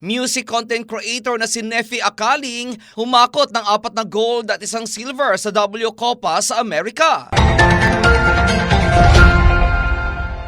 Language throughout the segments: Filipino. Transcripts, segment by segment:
Music content creator na si Nefi Akaling humakot ng 4 na gold at 1 silver sa W Copa sa Amerika.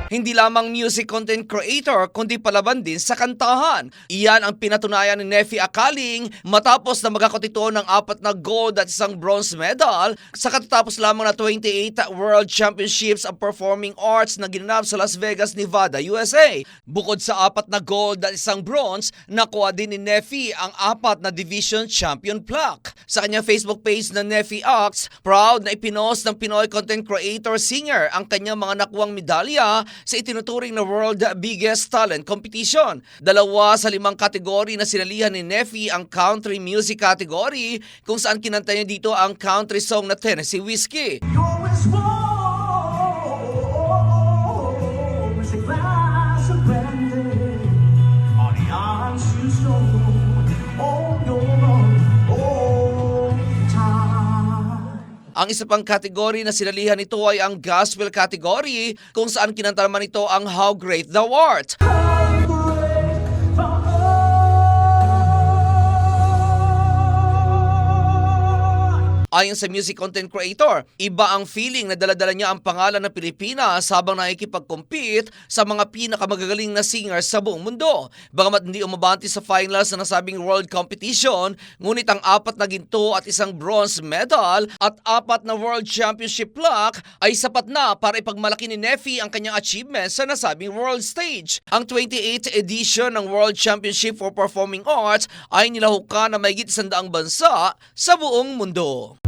Hindi lamang music content creator kundi palaban din sa kantahan. Iyan ang pinatunayan ni Nefi Akaling matapos na magkakot ito ng 4 na gold at 1 bronze medal sa katatapos lamang na 28th World Championships of Performing Arts na ginanap sa Las Vegas, Nevada, USA. Bukod sa 4 na gold at 1 bronze, nakuha din ni Nefi ang 4 na Division Champion plaque. Sa kanyang Facebook page na Nefi Ox, proud na ipinost ng Pinoy content creator singer ang kanyang mga nakuwang medalya sa itinuturing na World Biggest Talent Competition. 2 sa 5 kategory na sinalihan ni Nefi ang country music category kung saan kinanta niya dito ang country song na Tennessee Whiskey. Ang isa pang kategory na sinalihan nito ay ang gospel category kung saan kinanta naman ito ang How Great Thou Art. Ayon sa music content creator, iba ang feeling na dala-dala niya ang pangalan ng Pilipinas habang nakikipag-compete sa mga pinakamagagaling na singers sa buong mundo. Bagamat hindi umabante sa finals na nasabing world competition, ngunit ang 4 na ginto at 1 bronze medal at 4 na world championship plaque ay sapat na para ipagmalaki ni Nefi ang kanyang achievements sa nasabing world stage. Ang 28th edition ng World Championship for Performing Arts ay nilahukan na mahigit 100 bansa sa buong mundo.